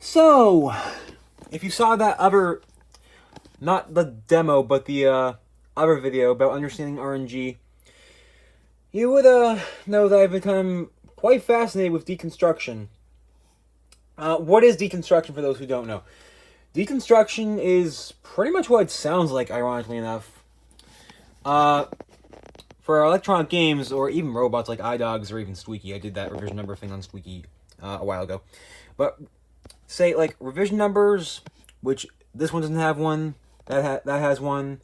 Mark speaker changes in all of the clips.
Speaker 1: So, if you saw that other, not the demo, but the other video about understanding RNG, you would know that I've become quite fascinated with deconstruction. What is deconstruction for those who don't know? Deconstruction is pretty much what it sounds like, ironically enough. For electronic games, or even robots like iDogs or even Squeaky, I did that revision number thing on Squeaky a while ago. But say like revision numbers, which this one doesn't have one, that has one,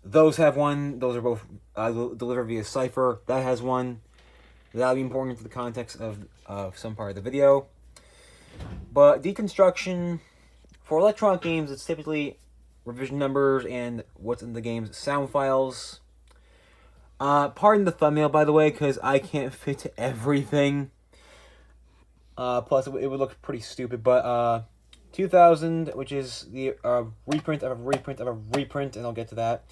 Speaker 1: those have one. Those are both delivered via cipher. That has one. That'll be important to the context of some part of the video. But deconstruction for electronic games, it's typically revision numbers and what's in the game's sound files. Pardon the thumbnail, by the way, because I can't fit everything. Plus, it would look pretty stupid. But 2000, which is the reprint of a reprint of a reprint, and I'll get to that.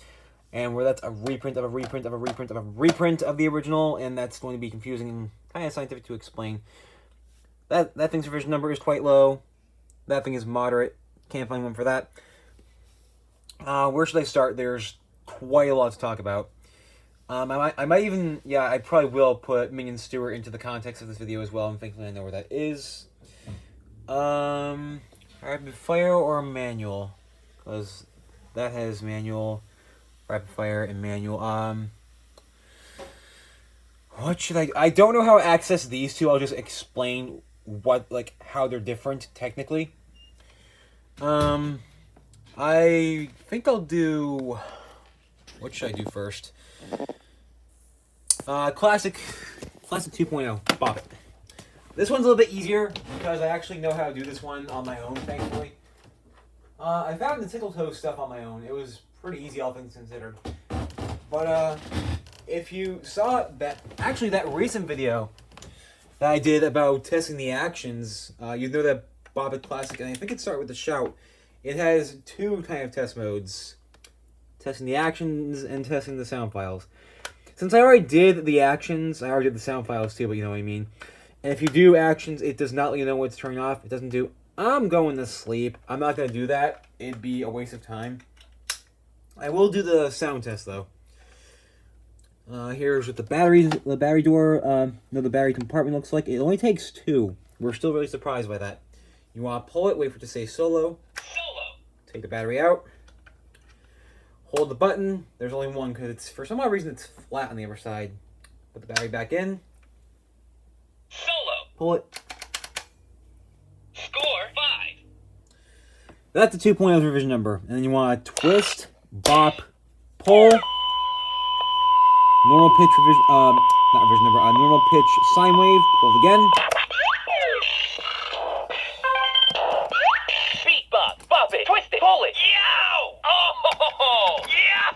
Speaker 1: And where that's a reprint of a reprint of a reprint of a reprint of the original, and that's going to be confusing and kind of scientific to explain. That thing's revision number is quite low. That thing is moderate. Can't find one for that. Where should I start? There's quite a lot to talk about. I might even, I probably will put Minion Stuart into the context of this video as well, and thankfully I know where that is. Rapid fire or manual? Because that has manual, rapid fire, and manual. What should I don't know how to access these two. I'll just explain how they're different technically. I think I'll do, what should I do first? Classic 2.0, Bop It. This one's a little bit easier because I actually know how to do this one on my own, thankfully. I found the Tickle Toe stuff on my own. It was pretty easy, all things considered. But if you saw that recent video that I did about testing the actions, you know that Bop It Classic, and I think it started with the shout. It has two kind of test modes: testing the actions and testing the sound files. Since I already did the actions, I already did the sound files too, but you know what I mean. And if you do actions, it does not let you know when it's turning off. It doesn't do, I'm going to sleep. I'm not going to do that. It'd be a waste of time. I will do the sound test, though. Here's what the battery door, the battery compartment looks like. It only takes two. We're still really surprised by that. You want to pull it, wait for it to say solo. Take the battery out. Hold the button. There's only one because it's, for some odd reason, it's flat on the other side. Put the battery back in.
Speaker 2: Solo.
Speaker 1: Pull it.
Speaker 2: Score 5.
Speaker 1: That's the 2.0 revision number. And then you want to twist, bop, pull. Normal pitch revision, not revision number, normal pitch sine wave. Pull it again.
Speaker 2: Beat bop, bop it, twist it, pull it. Yow! Oh! Yeah!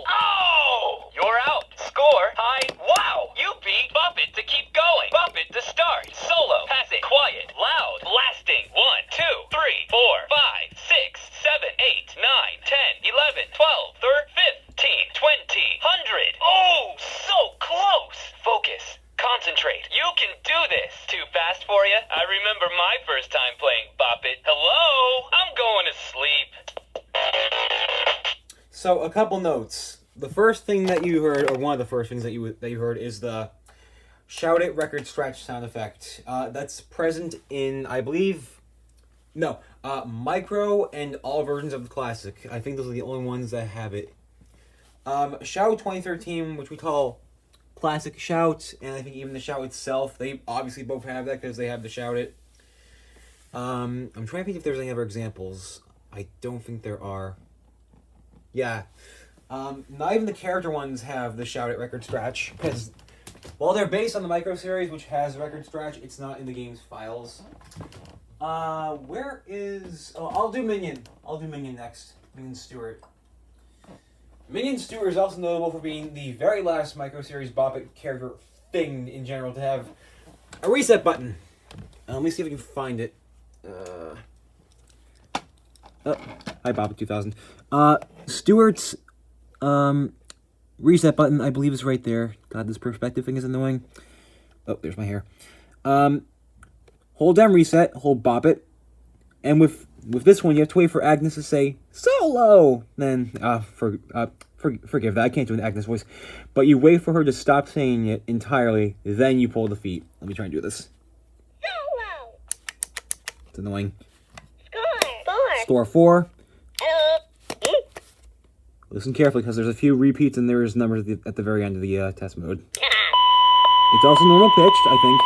Speaker 2: Oh! You're out. Score high. Wow! You beat Bop It to keep going. Bop It to start. Solo. Pass it. Quiet. Loud. Blasting. 1, 2, 3, 4, 5, 6, 7, 8, 9, 10, 11, 12, 13, 20, 100. Oh! So close. Focus. Concentrate. You can do this. Too fast for you? I remember my first time playing Bop It. Hello? I'm going to sleep.
Speaker 1: So, a couple notes. The first thing that you heard, or one of the first things that you heard, is the Shout It record scratch sound effect. That's present in, I believe, Micro and all versions of the Classic. I think those are the only ones that have it. Shout 2013, which we call Classic Shout, and I think even the Shout itself, they obviously both have that because they have the Shout It. I'm trying to think if there's any other examples. I don't think there are. Yeah. Not even the character ones have the Shout It record scratch, because while they're based on the Micro series, which has record scratch, it's not in the game's files. Where is... Oh, I'll do Minion. I'll do Minion next. Minion Stuart. Minion Stuart is also notable for being the very last Micro series Bop It character thing in general to have a reset button. Let me see if I can find it. Hi, Bop It 2000. Stuart's reset button, I believe, is right there. God, this perspective thing is annoying. Oh, there's my hair. hold down reset, hold Bop It, and with this one, you have to wait for Agnes to say solo. Then, forgive that, I can't do an Agnes voice, but you wait for her to stop saying it entirely. Then you pull the feet. Let me try and do this.
Speaker 3: Solo.
Speaker 1: It's annoying.
Speaker 3: Score.
Speaker 1: 4. Listen carefully, because there's a few repeats and there's numbers at the very end of the test mode. It's also normal pitched, I think.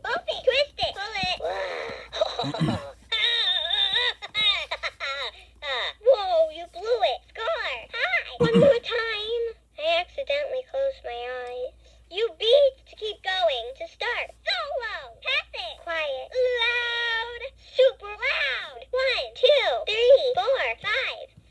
Speaker 3: Bop it. Twist it. Pull it. Whoa, you blew it. Score. Hi. One more time. I accidentally closed my eyes. You beat to keep going. To start. Solo. Pass it. Quiet. Loud. Super loud. 1, 2, 3, 4, 5,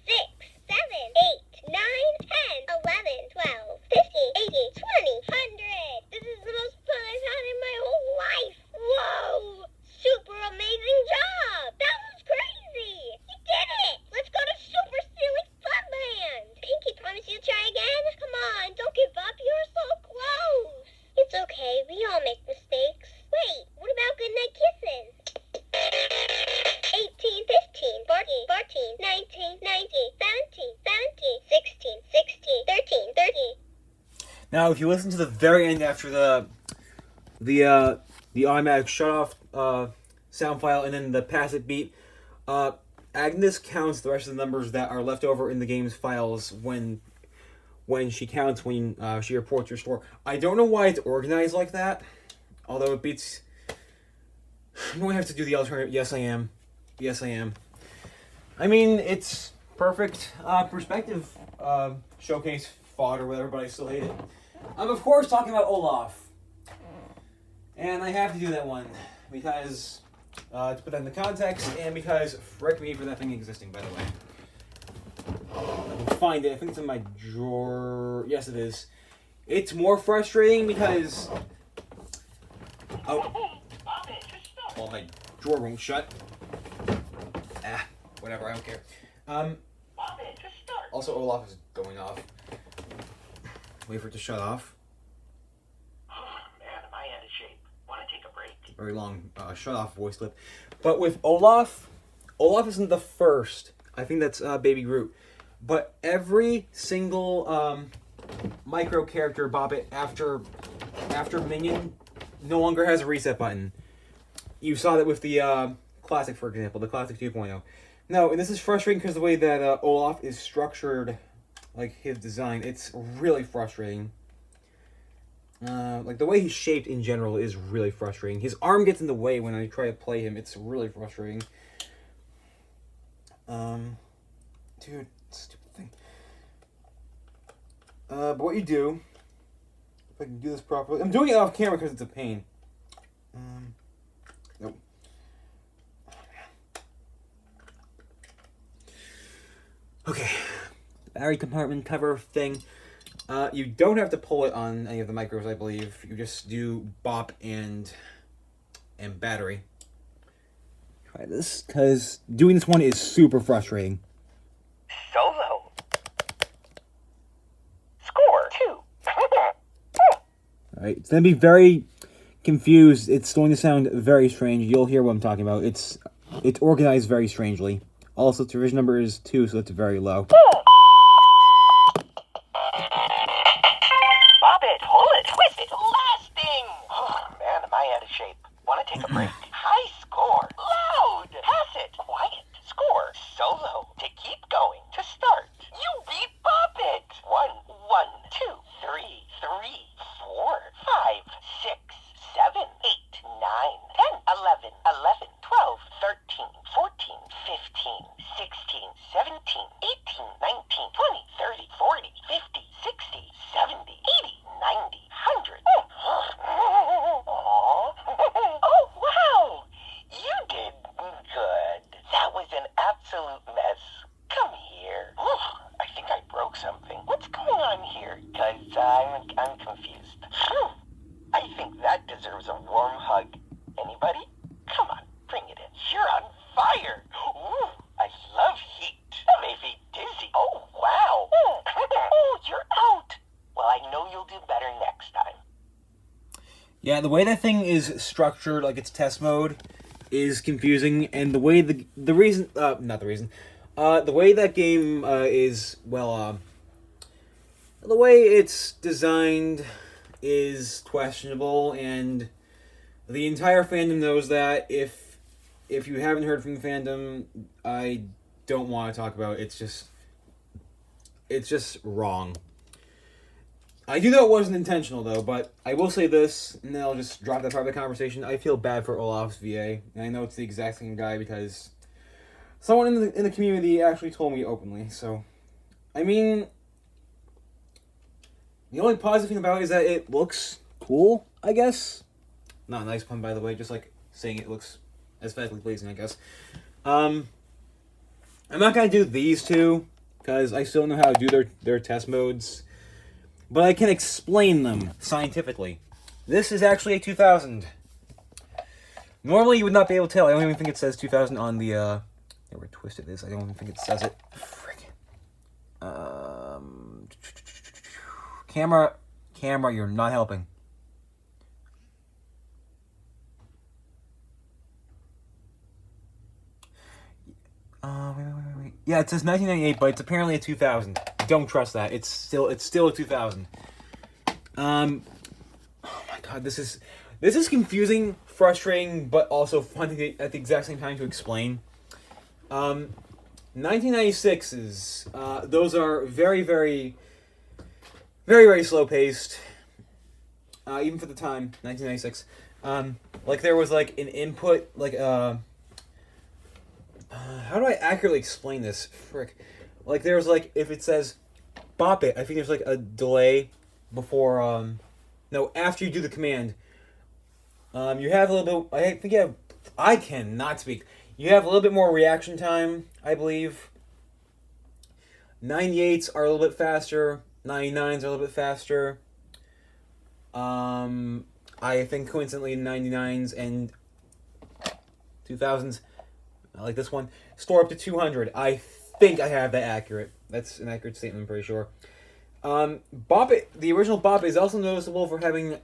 Speaker 3: 6, 7, 8, 9, 10, 11, 12, 15, 18, 20, 100. This is the most fun I've had in my whole life. Whoa. Super amazing job. That was crazy. You did it. Let's go to Super Silly Fun Land. Pinky, promise you'll try again? Come on, don't give up. You're so close. It's okay. We all make mistakes. Wait, what about goodnight kisses? 18, 15, 14, 19, 17, 16, 13, 30.
Speaker 1: Now, if you listen to the very end after the automatic shut off sound file and then the pass it beat, Agnes counts the rest of the numbers that are left over in the game's files when she counts when she reports your score. I don't know why it's organized like that, although it beats. I'm going to have to do the alternative. Yes, I am. Yes, I am. I mean, it's perfect perspective showcase fodder or whatever, but I still hate it. I'm, of course, talking about Olaf. And I have to do that one because, to put that in the context, and because, frick me for that thing existing, by the way. I can find it. I think it's in my drawer. Yes, it is. It's more frustrating because... Oh. Well, my drawer won't shut. Whatever, I don't care. Also, Olaf is going off. Wait for it to shut off.
Speaker 2: Man, am I out of shape? Want to take a break?
Speaker 1: Very long shut off voice clip. But with Olaf isn't the first. I think that's Baby Groot. But every single micro character Bop It after Minion no longer has a reset button. You saw that with the Classic, for example, the Classic 2.0. No, and this is frustrating because the way that Olaf is structured, like his design, it's really frustrating. Like the way he's shaped in general is really frustrating. His arm gets in the way when I try to play him. It's really frustrating. Dude, stupid thing. But what you do, if I can do this properly, I'm doing it off camera because it's a pain. Nope. Okay, battery compartment cover thing. You don't have to pull it on any of the micros, I believe. You just do bop and battery. Try this, because doing this one is super frustrating.
Speaker 2: Solo. Score 2.
Speaker 1: Alright, it's going to be very confused. It's going to sound very strange. You'll hear what I'm talking about. It's organized very strangely. Also, its division number is 2, so it's very low.
Speaker 2: Bop it, hold it, twist it, lasting. Oh, man, am I out of shape? Want to take a break? High score, loud. Pass it, quiet. Score, solo. To keep going, to start. You beat Bop It. 1, 2, 3, 4, 5, 6, 7, 8, 9, 10, 11, 12, 13, 14, 15, 16, 17, 18, 19, 20, 30, 40, 50, 60, 70, 80, 90, 100. Oh, wow! You did good. That was an absolute mess. Come here. I think I broke something. What's going on here? Because I'm confused. I think that deserves a warm hug. Anybody? Come on, bring it in. You're on fire. Ooh, I love heat. That made me dizzy. Oh, wow. Oh, you're out. Well, I know you'll do better next time.
Speaker 1: Yeah, Yeah, the way that thing is structured, like its test mode, is confusing, and the way the reason, not the reason, the way that game is, well, the way it's designed is questionable, and the entire fandom knows that. If you haven't heard from the fandom, I don't want to talk about it. It's just wrong. I do know it wasn't intentional, though, but I will say this, and then I'll just drop that part of the conversation. I feel bad for Olaf's VA, and I know it's the exact same guy because someone in the community actually told me openly. So, I mean, the only positive thing about it is that it looks cool, I guess. Not a nice pun, by the way, just like saying it looks aesthetically pleasing, I guess. I'm not going to do these two, because I still know how to do their test modes. But I can explain them scientifically. This is actually a 2000. Normally you would not be able to tell. I don't even think it says 2000 on the, where twisted is. I don't even think it says it. Frick. Camera, you're not helping. Wait. Yeah, it says 1998, but it's apparently a 2000. Don't trust that. It's still a 2000. Oh my god, this is confusing, frustrating, but also fun at the exact same time to explain. 1996s, those are very, very, very, very slow paced. Even for the time, 1996. Like there was like an input, like how do I accurately explain this? Frick. Like, there's, like, if it says Bop It, I think there's, like, a delay before, no, after you do the command. You have a little bit, I think you have, I cannot speak. You have a little bit more reaction time, I believe. 98s are a little bit faster. 99s are a little bit faster. I think, coincidentally, 99s and 2000s, like this one, store up to 200. I think I have that accurate. That's an accurate statement, I'm pretty sure. Bop It, the original Bop It is also noticeable for having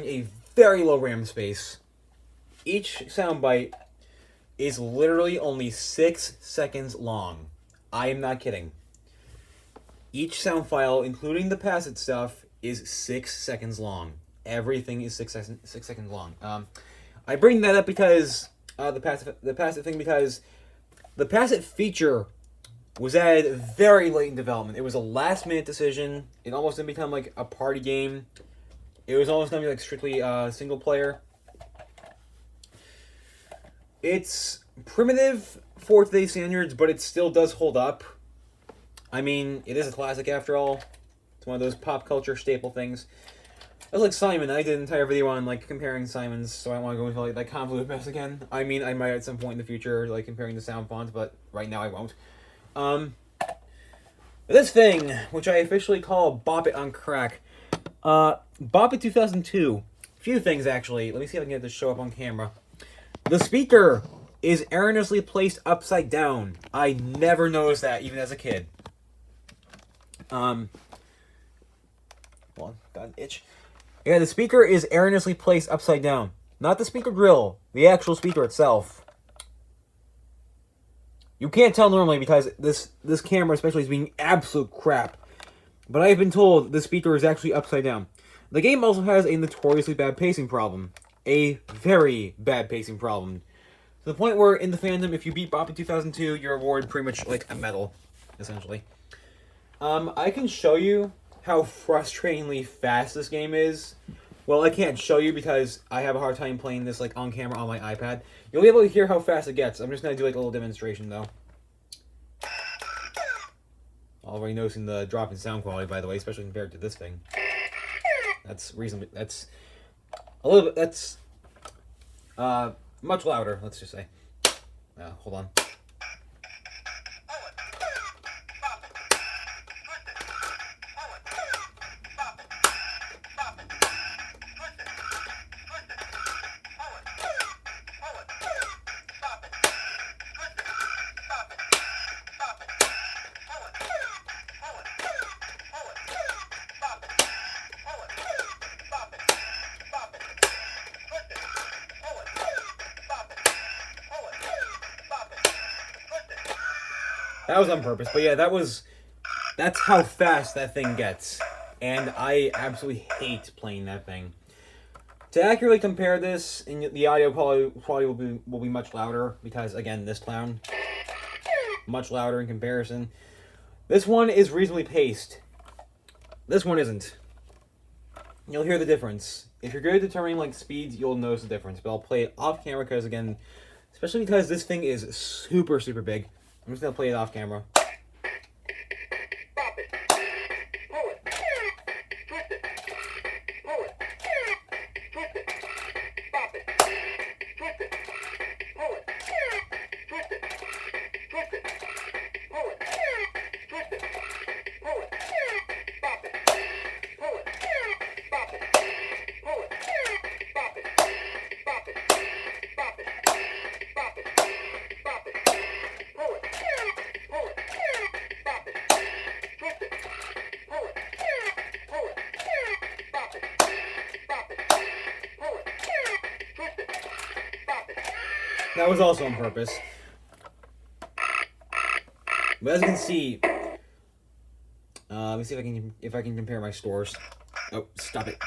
Speaker 1: a very low RAM space. Each soundbite is literally only 6 seconds long. I am not kidding. Each sound file, including the passive stuff, is 6 seconds long. Everything is 6 seconds long. I bring that up because the passive thing, because the passive feature was added very late in development. It was a last-minute decision. It almost didn't become like a party game. It was almost going to be like strictly single player. It's primitive for today's standards, but it still does hold up. I mean, it is a classic after all. It's one of those pop culture staple things. I was like Simon. I did an entire video on like comparing Simons, so I don't want to go into like that convoluted mess again. I mean, I might at some point in the future, like comparing the sound fonts, but right now I won't. This thing, which I officially call Bop It on Crack, Bop It 2002. Few things actually. Let me see if I can get this to show up on camera. The speaker is erroneously placed upside down. I never noticed that, even as a kid. Hold on, got an itch. Yeah, the speaker is erroneously placed upside down. Not the speaker grill, the actual speaker itself. You can't tell normally because this camera especially is being absolute crap. But I've been told the speaker is actually upside down. The game also has a notoriously bad pacing problem. A very bad pacing problem. To the point where in the fandom, if you beat Bop It 2002, you're awarded pretty much like a medal, essentially. I can show you how frustratingly fast this game is. Well, I can't show you because I have a hard time playing this like on camera on my iPad. You'll be able to hear how fast it gets. I'm just gonna do like a little demonstration though. Already noticing the drop in sound quality, by the way, especially compared to this thing. That's reasonably. That's a little bit. That's much louder. Let's just say. Hold on. That was on purpose, but yeah, that's how fast that thing gets. And I absolutely hate playing that thing. To accurately compare this, and the audio quality will be much louder, because again, this clown, much louder in comparison. This one is reasonably paced. This one isn't. You'll hear the difference. If you're good at determining like speeds, you'll notice the difference. But I'll play it off camera because again, especially because this thing is super big. I'm just gonna play it off camera.
Speaker 2: Bop it. Pull it. Twist it. Pull it. Twist it. Bop it. Twist it. Pull it. Twist it. Twist it. Pull it. Twist it. Pull it. Bop it. Pull it. Bop it. Pull it. Bop it. Bop it. Bop it. Bop it. Bop it. Pull it. Pull it. Bop it. Twist it. Pull it. Pull it. Bop it. Bop it. Pull it. Twist it. Bop it.
Speaker 1: That was also on purpose. But as you can see, let me see if I can compare my scores. Oh, stop it.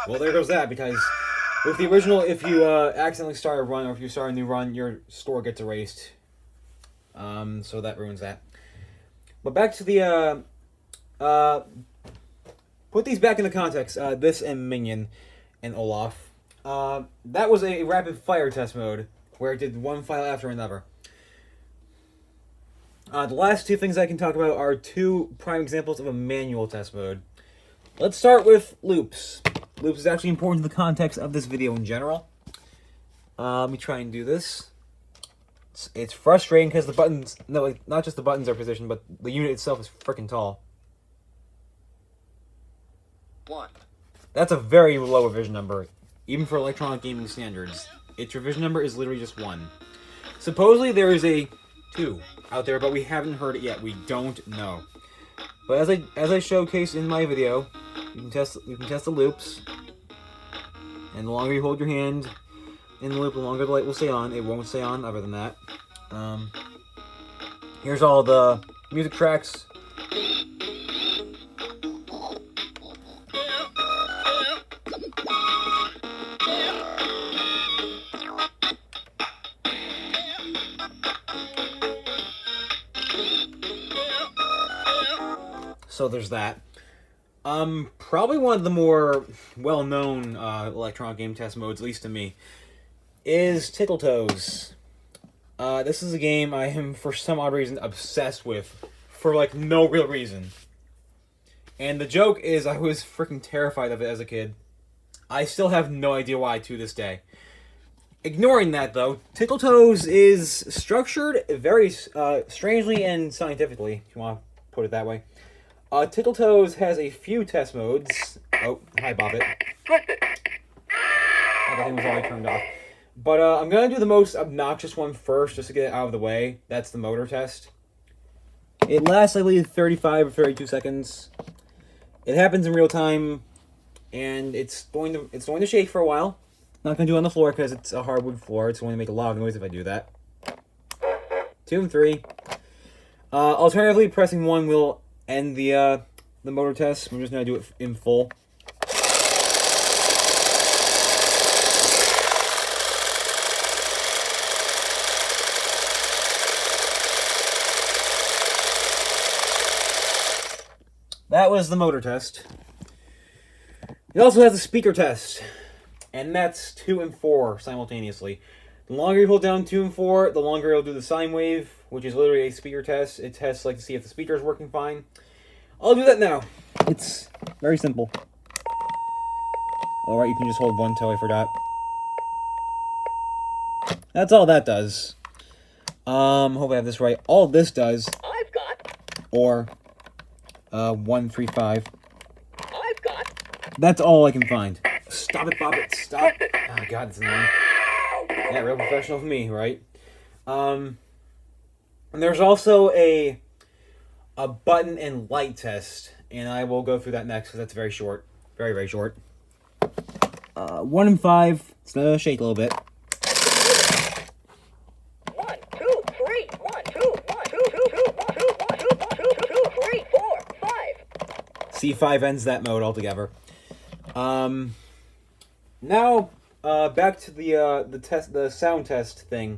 Speaker 1: Well, there goes that, because with the original, if you accidentally start a run, or if you start a new run, your score gets erased. So that ruins that. But back to the, put these back into context, this and Minion and Olaf. That was a rapid fire test mode, where it did one file after another. The last two things I can talk about are two prime examples of a manual test mode. Let's start with loops. Loops is actually important to the context of this video in general. Let me try and do this. It's frustrating because the buttons, no, like, not just the buttons are positioned, but the unit itself is freaking tall.
Speaker 2: 1.
Speaker 1: That's a very low revision number, even for electronic gaming standards. Its revision number is literally just 1. Supposedly there is a 2 out there, but we haven't heard it yet. We don't know. But as I showcased in my video, you can test the loops, and the longer you hold your hand in the loop, the longer the light will stay on. It won't stay on other than that. Here's all the music tracks. So there's that. Probably one of the more well-known electronic game test modes, at least to me, is Tickle Toes. This is a game I am, for some odd reason, obsessed with, for like no real reason. And the joke is, I was freaking terrified of it as a kid. I still have no idea why to this day. Ignoring that, though, Tickle Toes is structured very strangely and scientifically, if you want to put it that way. Tickle Toes has a few test modes. Oh, hi, Bop It.
Speaker 2: Twist it.
Speaker 1: That thing was already turned off. But I'm going to do the most obnoxious one first, just to get it out of the way. That's the motor test. It lasts, I believe, 35 or 32 seconds. It happens in real time, and it's going to shake for a while. Not going to do it on the floor because it's a hardwood floor. It's going to make a lot of noise if I do that. 2 and 3. Alternatively, pressing 1 will end the motor test. I'm just going to do it in full. That was the motor test. It also has a speaker test, and that's 2 and 4 simultaneously. The longer you hold down 2 and 4, the longer it'll do the sine wave, which is literally a speaker test. It tests like to see if the speaker is working fine. I'll do that now. It's very simple. Alright, you can just hold one toe, I forgot. That's all that does. Hope I have this right. All this does,
Speaker 2: I've got.
Speaker 1: or 1, 3, 5.
Speaker 2: I've got.
Speaker 1: That's all I can find. Stop it, Bop It. Stop. Oh, God, it's annoying. Yeah, real professional for me, right? And there's also a button and light test, and I will go through that next because that's very short. Very, very short. 1 and 5. It's gonna shake a little bit.
Speaker 2: 1, 2, 3. 1, 2, 1, 2, 2, 2, 1, 2, 1,
Speaker 1: C5 ends that mode altogether. Now, back to the sound test thing.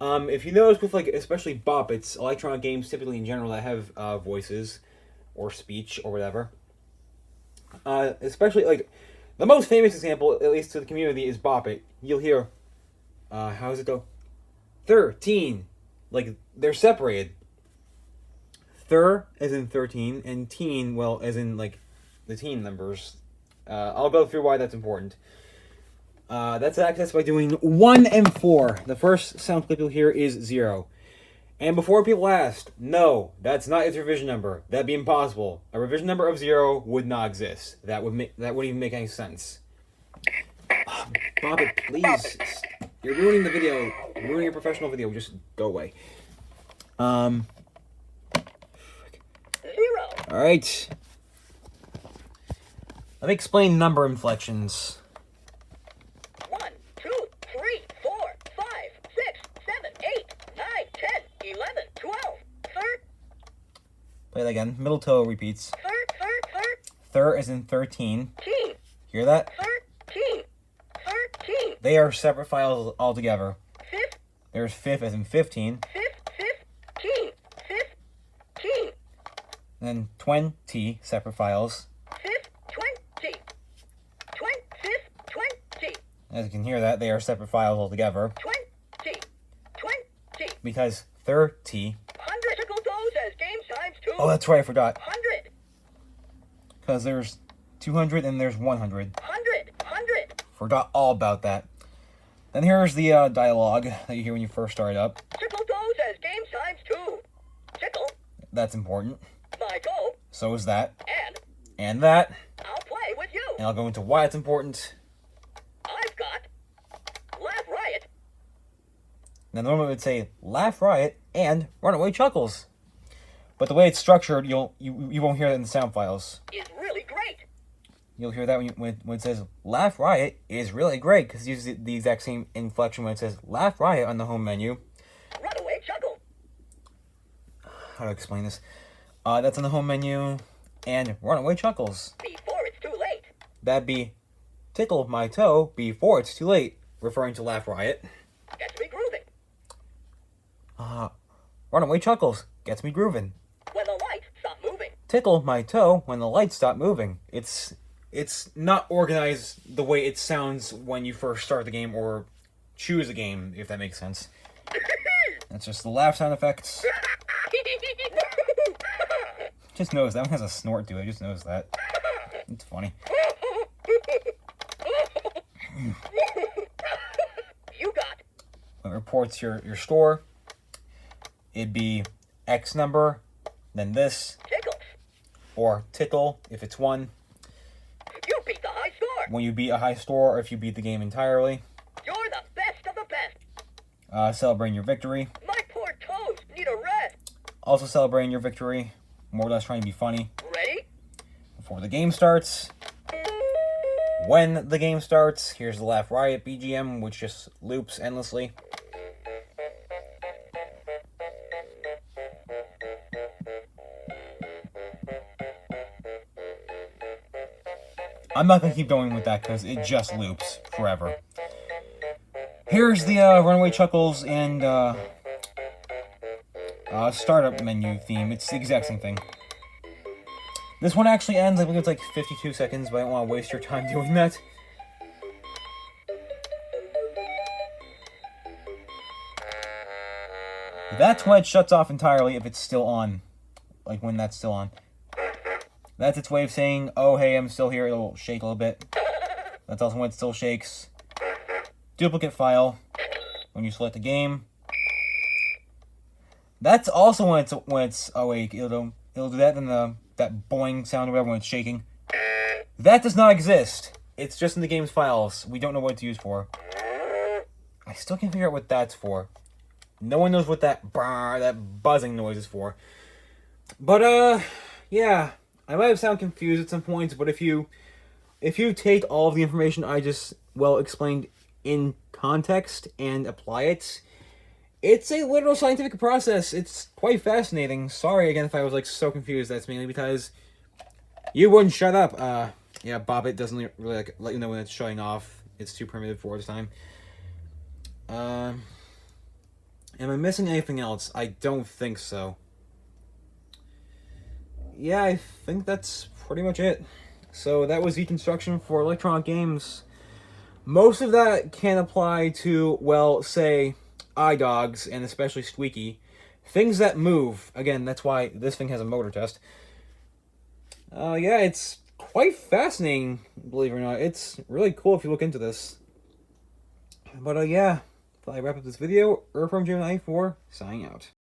Speaker 1: If you notice with, like, especially Bop It's electronic games typically in general that have voices or speech or whatever. Especially, like, the most famous example, at least to the community, is Bop It. You'll hear, how does it go? 13. Like, they're separated. Thir as in 13, and teen, well, as in, like, the teen numbers. I'll go through why that's important. That's accessed by doing 1 and 4. The first sound clip you'll hear is 0. And before people asked, no, that's not its revision number. That'd be impossible. A revision number of 0 would not exist. That wouldn't even make any sense. Bop It, please. You're ruining the video. You're ruining your professional video. Just go away.
Speaker 2: 0.
Speaker 1: Alright. Let me explain number inflections.
Speaker 2: 1, 2, 3, 4, 5, 6, 7, 8, 9, 10, 11, 12, 13.
Speaker 1: Play that again. Middle toe repeats. Thir as in 13. Hear that?
Speaker 2: 13.
Speaker 1: They are separate files altogether.
Speaker 2: Fifth.
Speaker 1: There's fifth as in 15.
Speaker 2: 15.
Speaker 1: And then 20 separate files.
Speaker 2: 20. 20.
Speaker 1: As you can hear that, they are separate files altogether.
Speaker 2: 20.
Speaker 1: Because 30.
Speaker 2: 100 tickle toes as game times 2.
Speaker 1: Oh, that's right, I forgot.
Speaker 2: 100.
Speaker 1: Because there's 200 and there's 100.
Speaker 2: 100.
Speaker 1: Forgot all about that. Then here's the dialogue that you hear when you first start up.
Speaker 2: Tickle toes as game times 2. Tickle.
Speaker 1: That's important.
Speaker 2: My go.
Speaker 1: So is that.
Speaker 2: And
Speaker 1: And that.
Speaker 2: I'll play with you.
Speaker 1: And I'll go into why it's important.
Speaker 2: I've got Laugh Riot.
Speaker 1: Now normally it would say Laugh Riot and Runaway Chuckles. But the way it's structured, you won't hear that in the sound files.
Speaker 2: Is really great.
Speaker 1: You'll hear that when it says Laugh Riot is really great, because it uses the exact same inflection when it says Laugh Riot on the home menu.
Speaker 2: Runaway Chuckle.
Speaker 1: How to explain this? That's on the home menu. And Runaway Chuckles.
Speaker 2: Before it's too late.
Speaker 1: That'd be Tickle My Toe Before It's Too Late, referring to Laugh Riot.
Speaker 2: Gets me grooving.
Speaker 1: Runaway Chuckles gets me grooving.
Speaker 2: When the lights stop moving.
Speaker 1: Tickle My Toe When the Lights Stop Moving. It's not organized the way it sounds when you first start the game or choose a game, if that makes sense. That's just the laugh sound effects. Just notice that one has a snort to it. Just notice that. It's funny.
Speaker 2: You got.
Speaker 1: When it reports your score, it'd be X number, then this,
Speaker 2: Tickles.
Speaker 1: or tickle if it's 1.
Speaker 2: You beat the high score.
Speaker 1: When you beat a high score, or if you beat the game entirely.
Speaker 2: You're the best of the best.
Speaker 1: Celebrating your victory.
Speaker 2: My poor toes need a rest.
Speaker 1: Also celebrating your victory. More or less trying to be funny.
Speaker 2: Ready?
Speaker 1: Before the game starts. When the game starts, here's the Laugh Riot BGM, which just loops endlessly. I'm not going to keep going with that because it just loops forever. Here's the Runaway Chuckles and startup menu theme. It's the exact same thing. This one actually ends, I believe it's like 52 seconds, but I don't want to waste your time doing that. That's when it shuts off entirely if it's still on. Like when that's still on. That's its way of saying, oh hey, I'm still here. It'll shake a little bit. That's also when it still shakes. Duplicate file. When you select the game. That's also when it's awake. It'll do that, and that boing sound or whatever when it's shaking. That does not exist. It's just in the game's files. We don't know what it's used for. I still can't figure out what that's for. No one knows what that buzzing noise is for. But yeah, I might have sounded confused at some points. But if you take all of the information I just explained in context and apply it, it's a literal scientific process. It's quite fascinating. Sorry again if I was so confused. That's mainly because You wouldn't shut up. Yeah, Bop It doesn't really like, let you know when it's shutting off. It's too primitive for this time. Am I missing anything else? I don't think so. Yeah, I think that's pretty much it. So that was Deconstruction for electronic games. Most of that can apply to, well, say, iDogs, and especially Squeaky. Things that move. Again, that's why this thing has a motor test. Yeah, it's quite fascinating, believe it or not. It's really cool if you look into this. But yeah, I wrap up this video. Earthworm Jim 94, signing out.